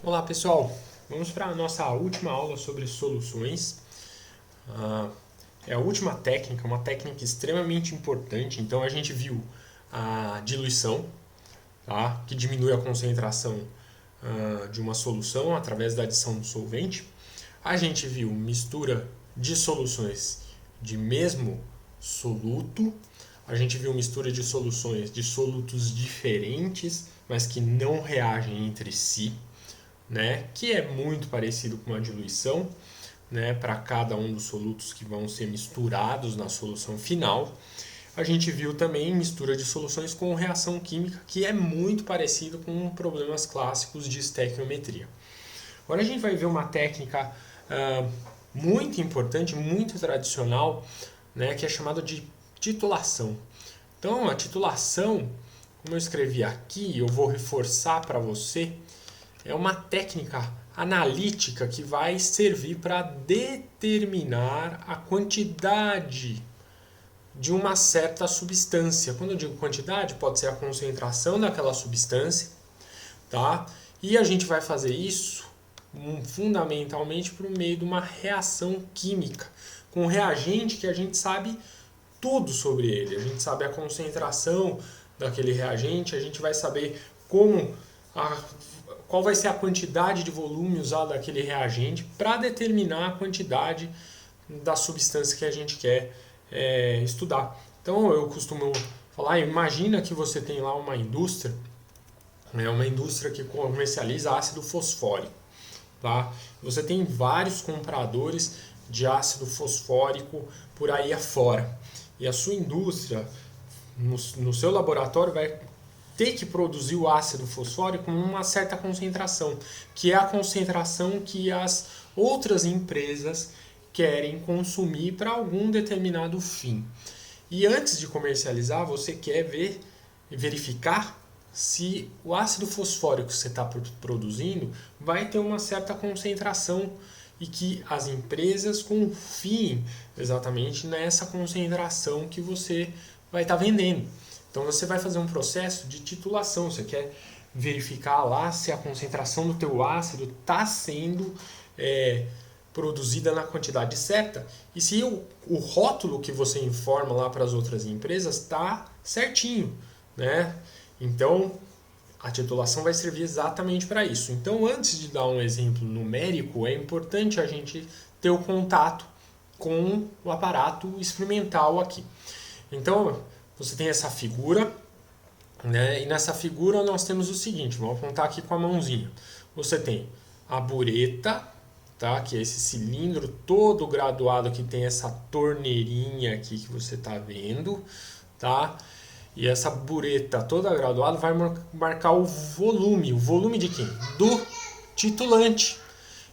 Olá pessoal, vamos para a nossa última aula sobre soluções. É a última técnica, uma técnica extremamente importante. Então a gente viu a diluição, tá? Que diminui a concentração de uma solução através da adição do solvente. A gente viu mistura de soluções de mesmo soluto. A gente viu mistura de soluções de solutos diferentes, mas que não reagem entre si, né? Que é muito parecido com uma diluição, né? Para cada um dos solutos que vão ser misturados na solução final. A gente viu também mistura de soluções com reação química, que é muito parecido com problemas clássicos de estequiometria. Agora a gente vai ver uma técnica muito importante, muito tradicional, né, que é chamada de titulação. Então, a titulação, como eu escrevi aqui, eu vou reforçar para você, é uma técnica analítica que vai servir para determinar a quantidade de uma certa substância. Quando eu digo quantidade, pode ser a concentração daquela substância, tá? E a gente vai fazer isso fundamentalmente por meio de uma reação química, com um reagente que a gente sabe tudo sobre ele. A gente sabe a concentração daquele reagente, a gente vai saber qual vai ser a quantidade de volume usado daquele reagente para determinar a quantidade da substância que a gente quer estudar. Então eu costumo falar, imagina que você tem lá uma indústria que comercializa ácido fosfórico. Tá? Você tem vários compradores de ácido fosfórico por aí afora. E a sua indústria, no seu laboratório, vai ter que produzir o ácido fosfórico com uma certa concentração, que é a concentração que as outras empresas querem consumir para algum determinado fim. E antes de comercializar, você quer verificar se o ácido fosfórico que você está produzindo vai ter uma certa concentração e que as empresas confiem exatamente nessa concentração que você vai estar vendendo. Então você vai fazer um processo de titulação, você quer verificar lá se a concentração do teu ácido está sendo produzida na quantidade certa e se o rótulo que você informa lá para as outras empresas está certinho, né? Então, a titulação vai servir exatamente para isso. Então, antes de dar um exemplo numérico, é importante a gente ter o contato com o aparato experimental aqui. Então, você tem essa figura, né? E nessa figura nós temos o seguinte, vamos apontar aqui com a mãozinha. Você tem a bureta, tá? Que é esse cilindro todo graduado que tem essa torneirinha aqui que você está vendo, tá? E essa bureta toda graduada vai marcar o volume. O volume de quem? Do titulante.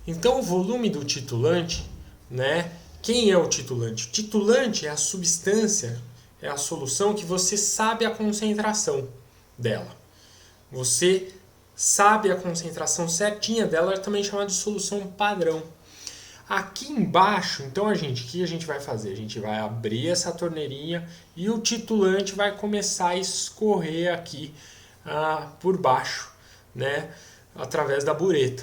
Então, o volume do titulante, né? Quem é o titulante? O titulante é a substância, é a solução que você sabe a concentração dela. Você sabe a concentração certinha dela, é também chamada de solução padrão. Aqui embaixo, então o que a gente vai fazer? A gente vai abrir essa torneirinha e o titulante vai começar a escorrer aqui por baixo, né? Através da bureta.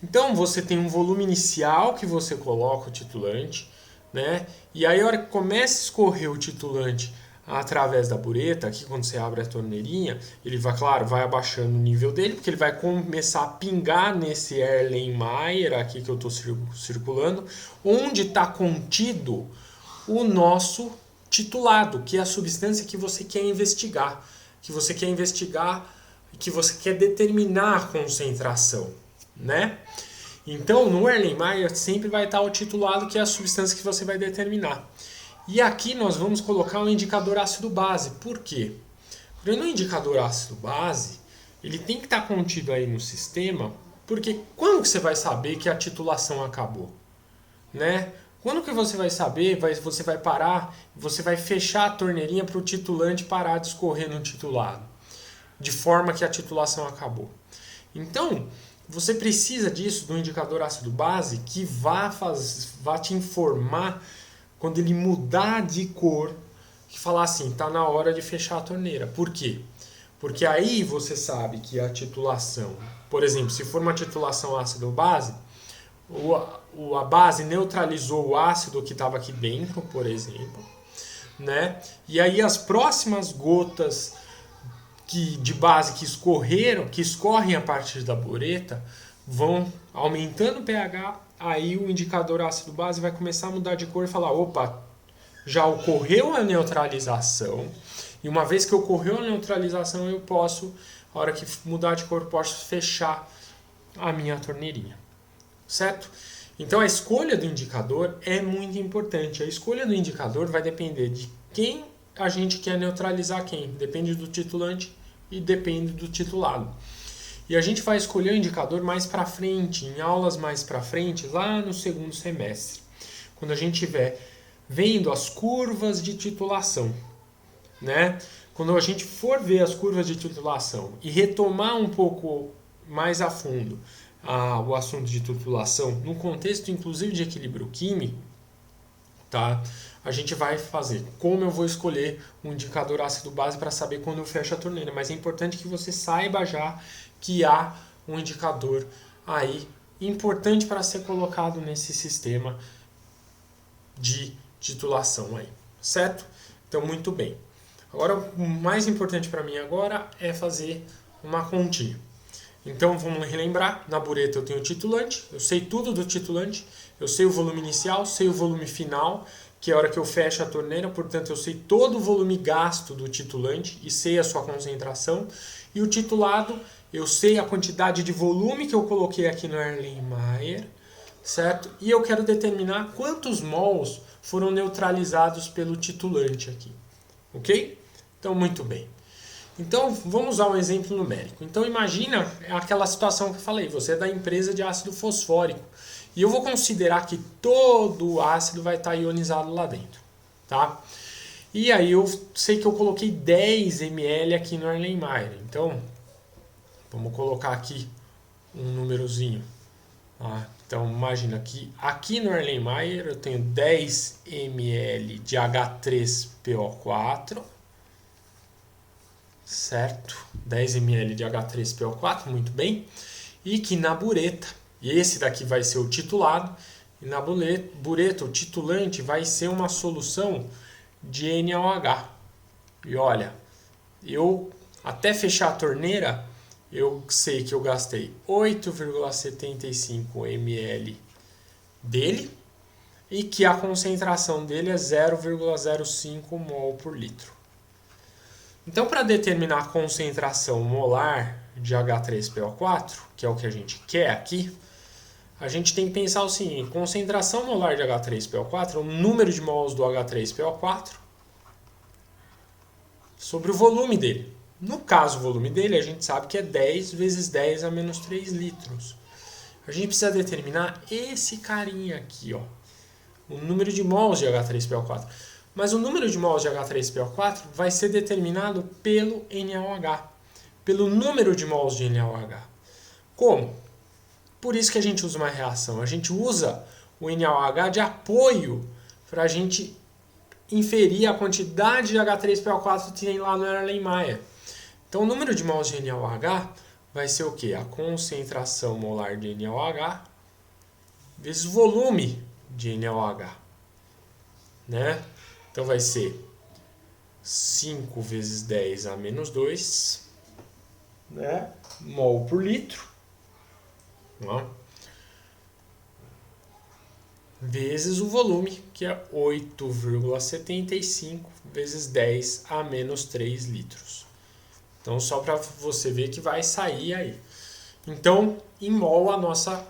Então você tem um volume inicial que você coloca o titulante, né? E aí a hora que começa a escorrer o titulante através da bureta, aqui quando você abre a torneirinha, ele vai, claro, vai abaixando o nível dele, porque ele vai começar a pingar nesse Erlenmeyer aqui que eu estou circulando, onde está contido o nosso titulado, que é a substância que você quer investigar, que você quer determinar a concentração, né? Então, no Erlenmeyer sempre vai estar o titulado, que é a substância que você vai determinar. E aqui nós vamos colocar um indicador ácido-base. Por quê? Porque no indicador ácido-base, ele tem que estar contido aí no sistema, porque quando que você vai saber que a titulação acabou? Né? Quando que você vai saber, você vai parar, você vai fechar a torneirinha para o titulante parar de escorrer no titulado, de forma que a titulação acabou. Então, você precisa disso, do indicador ácido-base, que vá te informar quando ele mudar de cor, que falar assim, está na hora de fechar a torneira. Por quê? Porque aí você sabe que a titulação por exemplo, se for uma titulação ácido-base, a base neutralizou o ácido que estava aqui dentro, por exemplo, né? E aí as próximas gotas de base que escorrem a partir da bureta, vão aumentando o pH, aí o indicador ácido-base vai começar a mudar de cor e falar, opa, já ocorreu a neutralização, e uma vez que ocorreu a neutralização, eu posso, a hora que mudar de cor, posso fechar a minha torneirinha, certo? Então a escolha do indicador é muito importante. A escolha do indicador vai depender de quem a gente quer neutralizar quem. Depende do titulante e depende do titulado. E a gente vai escolher o indicador mais para frente, em aulas mais para frente, lá no segundo semestre. Quando a gente estiver vendo as curvas de titulação, né? Quando a gente for ver as curvas de titulação e retomar um pouco mais a fundo o assunto de titulação, no contexto inclusive de equilíbrio químico, tá? A gente vai fazer como eu vou escolher um indicador ácido-base para saber quando eu fecho a torneira. Mas é importante que você saiba já que há um indicador aí importante para ser colocado nesse sistema de titulação aí, certo? Então, muito bem. Agora, o mais importante para mim agora é fazer uma continha. Então, vamos relembrar, na bureta eu tenho o titulante, eu sei tudo do titulante, eu sei o volume inicial, sei o volume final, que é a hora que eu fecho a torneira, portanto eu sei todo o volume gasto do titulante e sei a sua concentração. E o titulado, eu sei a quantidade de volume que eu coloquei aqui no Erlenmeyer, certo? E eu quero determinar quantos mols foram neutralizados pelo titulante aqui, ok? Então, muito bem. Então, vamos usar um exemplo numérico. Então, imagina aquela situação que eu falei, você é da empresa de ácido fosfórico, e eu vou considerar que todo o ácido vai estar ionizado lá dentro, tá? E aí eu sei que eu coloquei 10 ml aqui no Erlenmeyer. Então, vamos colocar aqui um númerozinho. Então, imagina que aqui no Erlenmeyer eu tenho 10 ml de H3PO4, certo? 10 ml de H3PO4, muito bem. E que na bureta, e esse daqui vai ser o titulado, e na bureta o titulante vai ser uma solução de NaOH. E olha, eu até fechar a torneira, eu sei que eu gastei 8,75 ml dele e que a concentração dele é 0,05 mol por litro. Então, para determinar a concentração molar de H3PO4, que é o que a gente quer aqui, a gente tem que pensar o seguinte: concentração molar de H3PO4 é o número de mols do H3PO4 sobre o volume dele. No caso, o volume dele, a gente sabe que é 10 vezes 10 a menos 3 litros. A gente precisa determinar esse carinha aqui, ó, o número de mols de H3PO4. Mas o número de mols de H3PO4 vai ser determinado pelo NaOH, pelo número de mols de NaOH. Como? Por isso que a gente usa uma reação. A gente usa o NaOH de apoio para a gente inferir a quantidade de H3PO4 que tem lá no Erlenmeyer. Então, o número de mols de NaOH vai ser o quê? A concentração molar de NaOH vezes o volume de NaOH, né? Então, vai ser 5 vezes 10 a menos 2, né? Mol por litro, né? Vezes o volume, que é 8,75 vezes 10 a menos 3 litros. Então, só para você ver que vai sair aí. Então, em mol, a nossa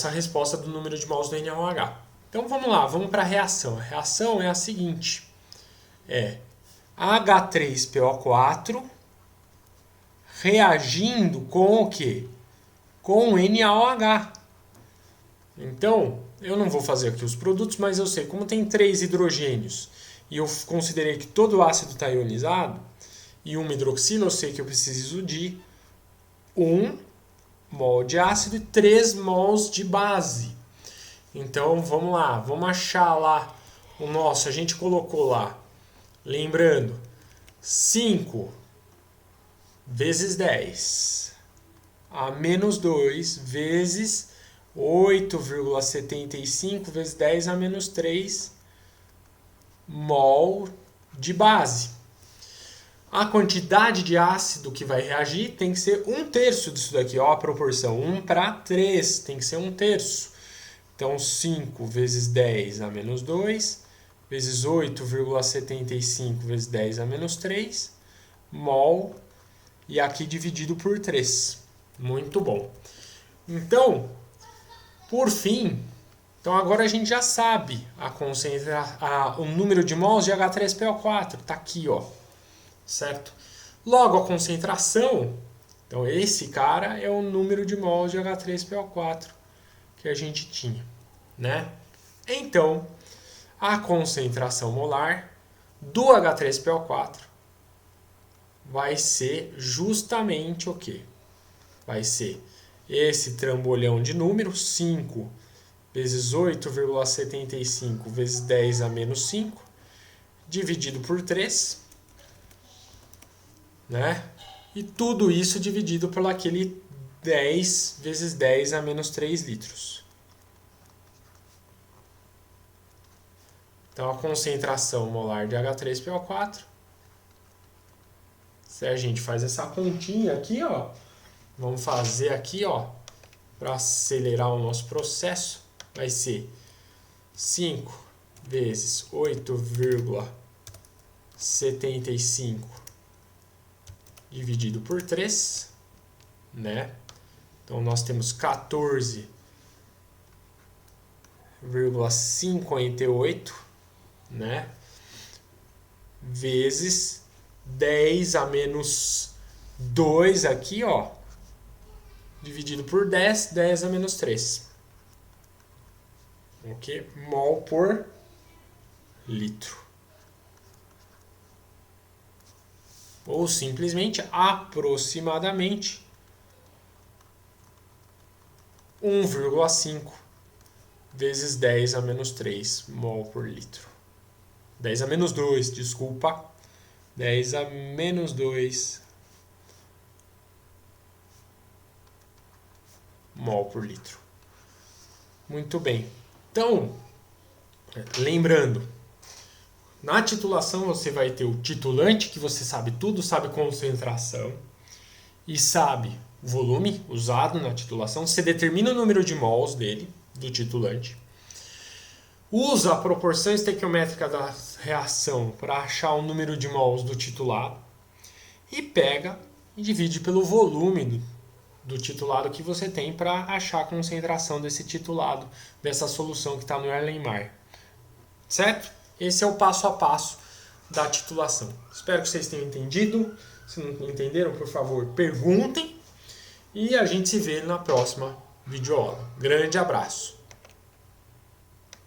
resposta do número de mols do NaOH. Então, vamos lá, vamos para a reação. A reação é a seguinte. É H3PO4 reagindo com o quê? Com o NaOH. Então, eu não vou fazer aqui os produtos, mas eu sei, como tem 3 hidrogênios e eu considerei que todo o ácido está ionizado, e uma hidroxila, eu sei que eu preciso de 1 mol de ácido e 3 mols de base. Então, vamos lá, vamos achar lá o nosso, a gente colocou lá, lembrando, 5 vezes 10 a menos 2 vezes 8,75 vezes 10 a menos 3 mol de base. A quantidade de ácido que vai reagir tem que ser 1/3 disso daqui, ó, a proporção 1/3, tem que ser 1/3. Então 5 vezes 10 a menos 2 vezes 8,75 vezes 10 a menos 3 mol, e aqui dividido por 3. Muito bom. Então, por fim, então agora a gente já sabe o número de mols de H3PO4, está aqui, ó, certo? Logo, a concentração, então esse cara é o número de mols de H3PO4 que a gente tinha, né? Então, a concentração molar do H3PO4 vai ser justamente o quê? Vai ser esse trambolhão de números, 5 vezes 8,75 vezes 10 a menos 5, dividido por 3, né? E tudo isso dividido por aquele 10 vezes 10 a menos 3 litros. Então, a concentração molar de H3PO4, se a gente faz essa continha aqui, ó, vamos fazer aqui, ó, para acelerar o nosso processo, vai ser 5 vezes 8,75 dividido por 3, né? Então, nós temos 14,58, né? Vezes 10 a menos 2 aqui, ó, dividido por 10, 10 a menos 3. Ok? Mol por litro. Ou simplesmente, aproximadamente, 1,5 vezes 10 a menos 3 mol por litro. 10 a menos 2, desculpa. 10 a menos 2 mol por litro. Muito bem. Então, lembrando, na titulação você vai ter o titulante, que você sabe tudo, sabe concentração e sabe o volume usado na titulação. Você determina o número de mols dele, do titulante. Usa a proporção estequiométrica da reação para achar o número de mols do titulado. E pega e divide pelo volume do titulado que você tem para achar a concentração desse titulado, dessa solução que está no Erlenmeyer. Certo? Esse é o passo a passo da titulação. Espero que vocês tenham entendido. Se não entenderam, por favor, perguntem. E a gente se vê na próxima videoaula. Grande abraço!